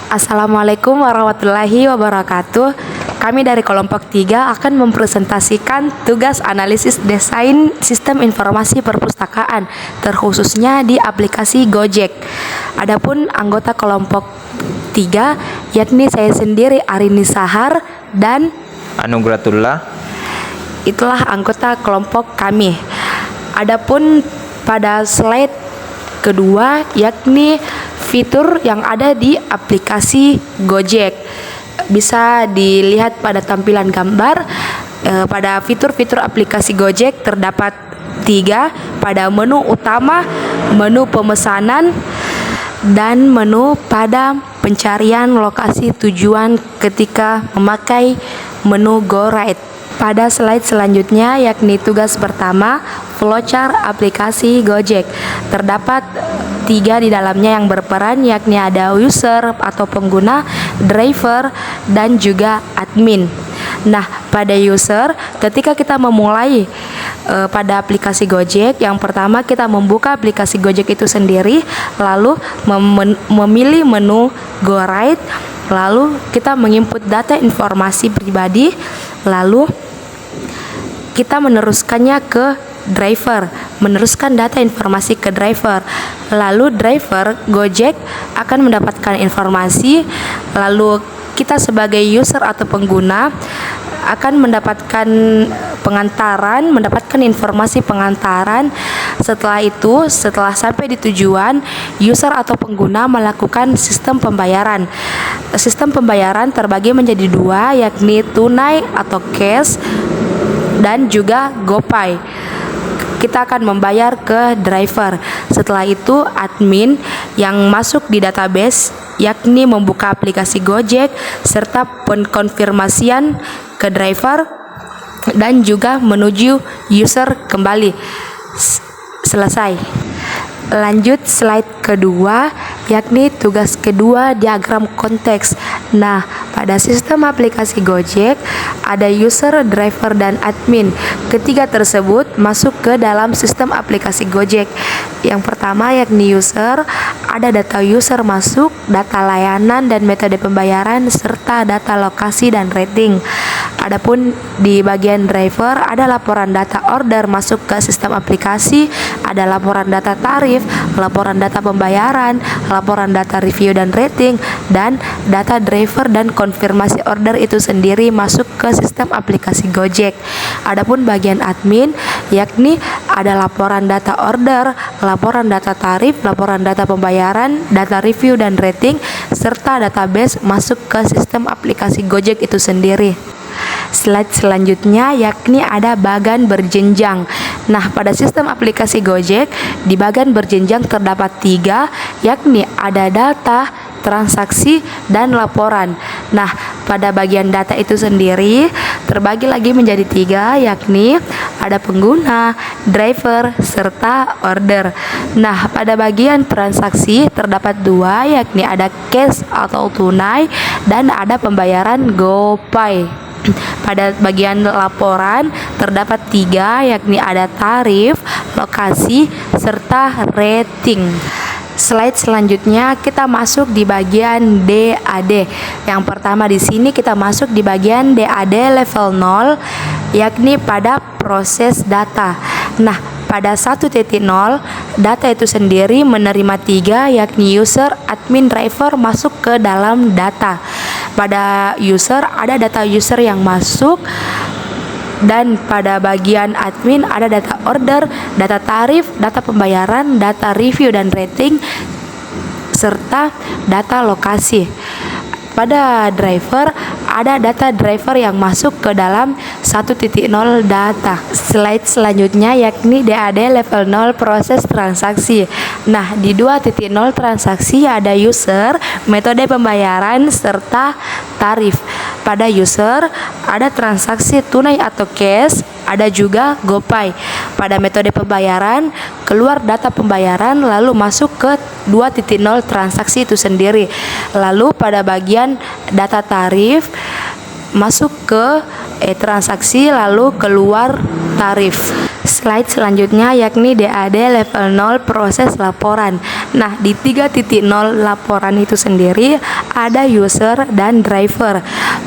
Assalamualaikum warahmatullahi wabarakatuh. Kami dari kelompok 3 akan mempresentasikan tugas analisis desain sistem informasi perpustakaan, terkhususnya di aplikasi Gojek. Adapun anggota kelompok 3 yakni saya sendiri Arini Sahar dan Anugratullah. itulah anggota kelompok kami. Adapun pada slide kedua yakni fitur yang ada di aplikasi Gojek. Bisa dilihat pada tampilan gambar. Pada fitur-fitur aplikasi Gojek terdapat 3 pada menu utama, menu pemesanan, dan menu pada pencarian lokasi tujuan ketika memakai menu GoRide. Pada slide selanjutnya yakni tugas pertama, flowchart aplikasi Gojek. Terdapat 3 di dalamnya yang berperan, yakni ada user atau pengguna, driver, dan juga admin. Nah, pada user, ketika kita memulai pada aplikasi Gojek, yang pertama kita membuka aplikasi Gojek itu sendiri, lalu memilih menu GoRide, lalu kita menginput data informasi pribadi, lalu kita meneruskannya ke driver, meneruskan data informasi ke driver. Lalu driver Gojek akan mendapatkan informasi, lalu kita sebagai user atau pengguna akan mendapatkan informasi pengantaran. Setelah itu, setelah sampai di tujuan, user atau pengguna melakukan sistem pembayaran. Sistem pembayaran terbagi menjadi 2, yakni tunai atau cash dan juga GoPay. Kita akan membayar ke driver. Setelah itu admin yang masuk di database yakni membuka aplikasi Gojek serta pengkonfirmasian ke driver dan juga menuju user kembali. Selesai. Lanjut slide kedua, yakni tugas kedua, diagram konteks. Nah, pada sistem aplikasi Gojek ada user, driver, dan admin. Ketiga tersebut masuk ke dalam sistem aplikasi Gojek. Yang pertama yakni user, ada data user masuk, data layanan dan metode pembayaran, serta data lokasi dan rating. Adapun di bagian driver ada laporan data order masuk ke sistem aplikasi, ada laporan data tarif, laporan data pembayaran, laporan data review dan rating, dan data driver dan konfirmasi order itu sendiri masuk ke sistem aplikasi Gojek. Adapun bagian admin yakni ada laporan data order, laporan data tarif, laporan data pembayaran, data review dan rating, serta database masuk ke sistem aplikasi Gojek itu sendiri. Slide selanjutnya yakni ada bagan berjenjang. Nah, pada sistem aplikasi Gojek di bagan berjenjang terdapat 3, yakni ada data, transaksi, dan laporan. Nah, pada bagian data itu sendiri terbagi lagi menjadi 3, yakni ada pengguna, driver, serta order. Nah, pada bagian transaksi terdapat 2, yakni ada cash atau tunai dan ada pembayaran GoPay. Pada bagian laporan terdapat 3, yakni ada tarif, lokasi, serta rating. Slide selanjutnya kita masuk di bagian DAD. Yang pertama di sini kita masuk di bagian DAD level 0, yakni pada proses data. Nah, pada 1.0 data itu sendiri menerima 3, yakni user, admin, driver masuk ke dalam data. Pada user ada data user yang masuk, dan pada bagian admin ada data order, data tarif, data pembayaran, data review dan rating, serta data lokasi. Pada driver ada data driver yang masuk ke dalam 1.0 data. Slide selanjutnya yakni DAD level 0 proses transaksi. Nah, di 2.0 transaksi ada user, metode pembayaran, serta tarif. Pada user ada transaksi tunai atau cash, ada juga GoPay. Pada metode pembayaran keluar data pembayaran lalu masuk ke 2.0 transaksi itu sendiri. Lalu pada bagian data tarif masuk ke transaksi lalu keluar tarif. slide selanjutnya yakni DAD level 0 proses laporan. Nah, di 3.0 laporan itu sendiri ada user dan driver.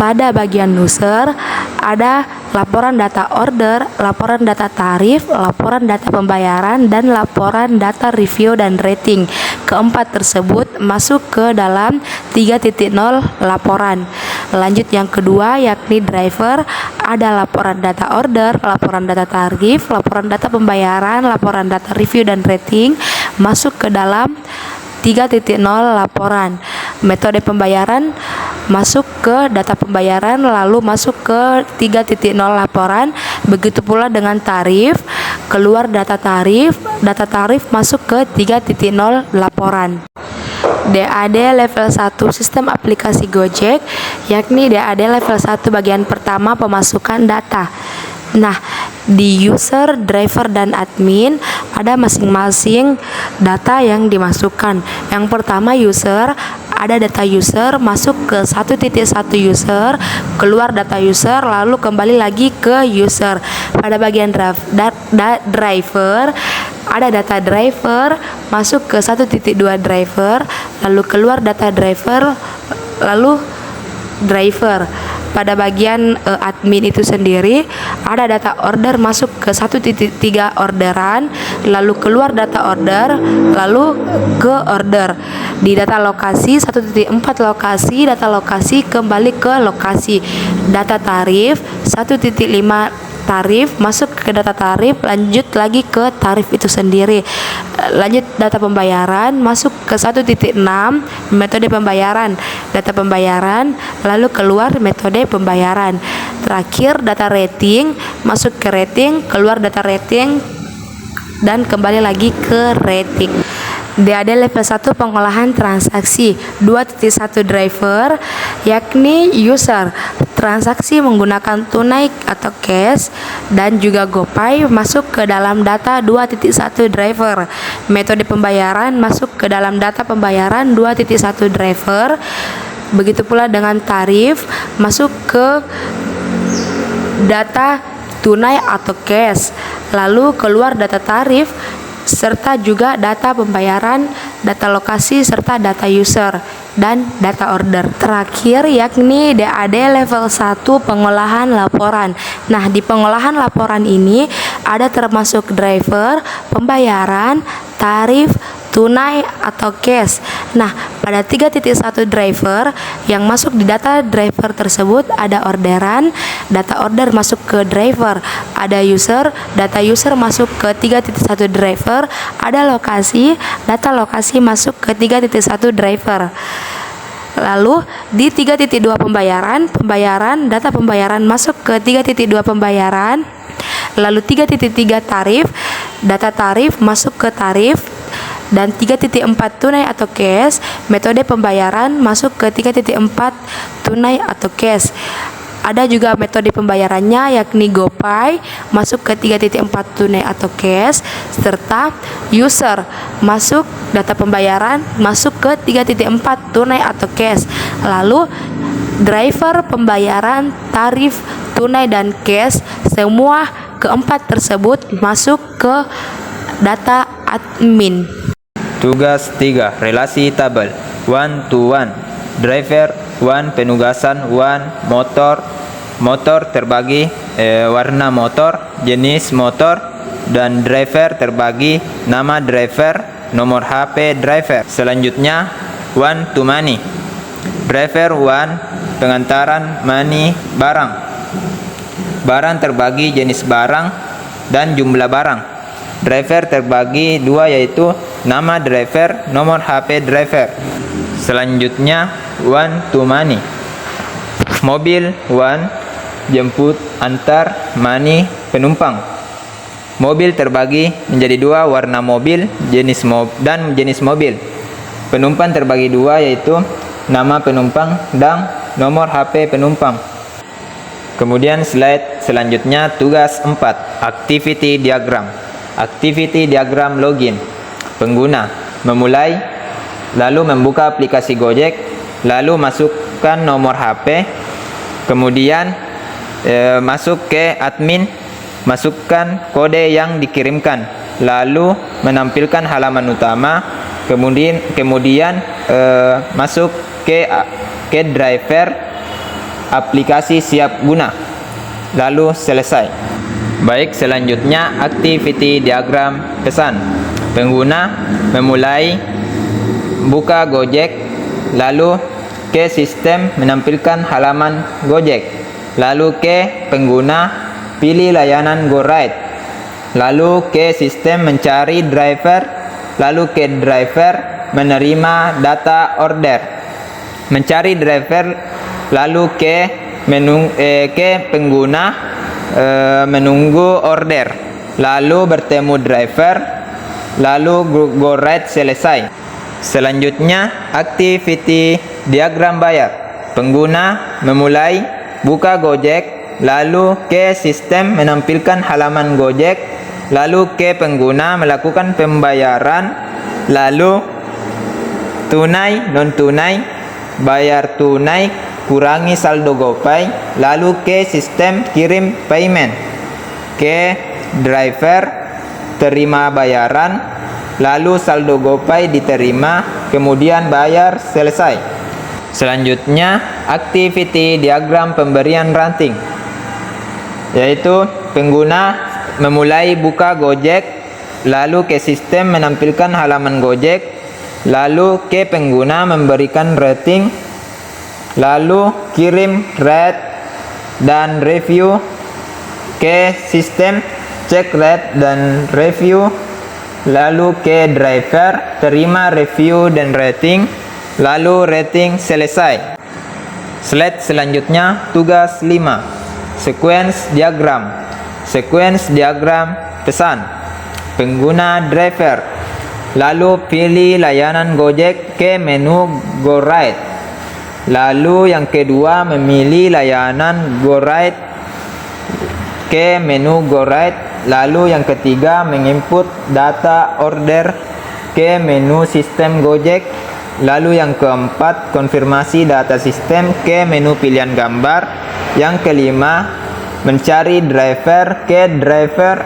Pada bagian user ada laporan data order, laporan data tarif, laporan data pembayaran, dan laporan data review dan rating. Keempat tersebut masuk ke dalam 3.0 laporan. Lanjut yang kedua yakni driver, ada laporan data order, laporan data tarif, laporan data pembayaran, laporan data review dan rating masuk ke dalam 3.0 laporan. Metode pembayaran masuk ke data pembayaran lalu masuk ke 3.0 laporan. Begitu pula dengan tarif, keluar data tarif masuk ke 3.0 laporan. DAD level 1 sistem aplikasi Gojek, yakni DAD level 1 bagian pertama pemasukan data. Nah, di user, driver, dan admin ada masing-masing data yang dimasukkan. Yang pertama user, ada data user masuk ke 1.1 user, keluar data user, lalu kembali lagi ke user. Pada bagian driver, ada data driver masuk ke 1.2 driver, lalu keluar data driver, lalu driver. Pada bagian admin itu sendiri ada data order masuk ke 1.3 orderan, lalu keluar data order, lalu ke order. Di data lokasi 1.4 lokasi, data lokasi kembali ke lokasi. Data tarif 1.5 tarif masuk ke data tarif, lanjut lagi ke tarif itu sendiri. Lanjut data pembayaran masuk ke 1.6 metode pembayaran, data pembayaran lalu keluar metode pembayaran. Terakhir data rating masuk ke rating, keluar data rating dan kembali lagi ke rating. DAD level 1 pengolahan transaksi. 2.1 driver yakni user, transaksi menggunakan tunai atau cash dan juga GoPay masuk ke dalam data 2.1 driver. Metode pembayaran masuk ke dalam data pembayaran 2.1 driver. Begitu pula dengan tarif masuk ke data tunai atau cash, lalu keluar data tarif serta juga data pembayaran, data lokasi, serta data user dan data order. Terakhir yakni DAD level 1 pengolahan laporan. Nah, di pengolahan laporan ini ada termasuk driver, pembayaran, tarif, tunai atau cash. Nah, pada 3.1 driver yang masuk di data driver tersebut ada orderan, data order masuk ke driver, ada user, data user masuk ke 3.1 driver, ada lokasi, data lokasi masuk ke 3.1 driver. Lalu di 3.2 pembayaran, data pembayaran masuk ke 3.2 pembayaran. Lalu 3.3 tarif, data tarif masuk ke tarif. Dan 3.4 tunai atau cash, metode pembayaran masuk ke 3.4 tunai atau cash. Ada juga metode pembayarannya yakni GoPay masuk ke 3.4 tunai atau cash, serta user masuk data pembayaran masuk ke 3.4 tunai atau cash. Lalu driver, pembayaran, tarif, tunai dan cash, semua keempat tersebut masuk ke data admin. Tugas 3. Relasi tabel 1 to 1. Driver 1, penugasan 1, motor terbagi warna motor, jenis motor, dan driver terbagi nama driver, nomor HP driver. Selanjutnya 1 to money. Driver 1, pengantaran money barang. Barang terbagi jenis barang dan jumlah barang. Driver terbagi 2 yaitu nama driver, nomor HP driver. Selanjutnya 1 to money. Mobil 1, jemput antar money penumpang. Mobil terbagi menjadi 2, warna mobil, dan jenis mobil. Penumpang terbagi 2 yaitu nama penumpang dan nomor HP penumpang. Kemudian slide selanjutnya tugas 4, activity diagram. Activity diagram login. Pengguna memulai, lalu membuka aplikasi Gojek, lalu masukkan nomor HP, kemudian masuk ke admin, masukkan kode yang dikirimkan, lalu menampilkan halaman utama, kemudian masuk ke driver aplikasi siap guna, lalu selesai. Baik, selanjutnya activity diagram pesan. Pengguna memulai buka Gojek, lalu ke sistem menampilkan halaman Gojek, lalu ke pengguna pilih layanan GoRide, lalu ke sistem mencari driver, lalu ke driver menerima data order, mencari driver, lalu ke pengguna menunggu order, lalu bertemu driver, lalu GoRide selesai. Selanjutnya activity diagram bayar. Pengguna memulai buka Gojek, lalu ke sistem menampilkan halaman Gojek, lalu ke pengguna melakukan pembayaran, lalu tunai, non tunai, bayar tunai, kurangi saldo GoPay, lalu ke sistem kirim payment, ke driver terima bayaran, lalu saldo GoPay diterima, kemudian bayar selesai. Selanjutnya activity diagram pemberian ranting, yaitu pengguna memulai buka Gojek, lalu ke sistem menampilkan halaman Gojek, lalu ke pengguna memberikan rating, lalu kirim rate dan review, ke sistem cek rate dan review, lalu ke driver terima review dan rating, lalu rating selesai. Slide selanjutnya tugas 5, sequence diagram. Sequence diagram pesan. Pengguna driver, lalu pilih layanan Gojek ke menu GoRide, lalu yang kedua memilih layanan GoRide ke menu GoRide, lalu yang ketiga menginput data order ke menu sistem Gojek, lalu yang keempat konfirmasi data sistem ke menu pilihan gambar, yang kelima mencari driver ke driver,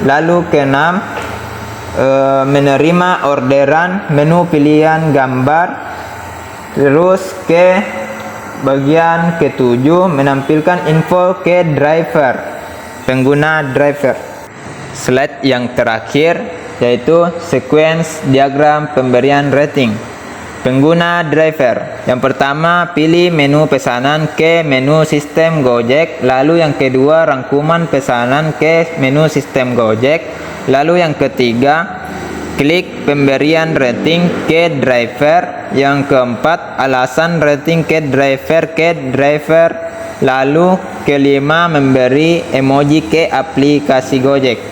lalu keenam menerima orderan menu pilihan gambar, terus ke bagian ketujuh menampilkan info ke driver, pengguna driver. Slide yang terakhir yaitu sequence diagram pemberian rating. Pengguna driver, yang pertama pilih menu pesanan ke menu sistem Gojek, lalu yang kedua rangkuman pesanan ke menu sistem Gojek, lalu yang ketiga klik pemberian rating ke driver, yang keempat alasan rating ke driver, lalu kelima memberi emoji ke aplikasi Gojek,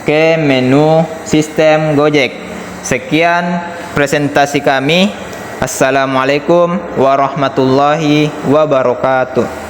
ke menu sistem Gojek. Sekian presentasi kami. Assalamualaikum warahmatullahi wabarakatuh.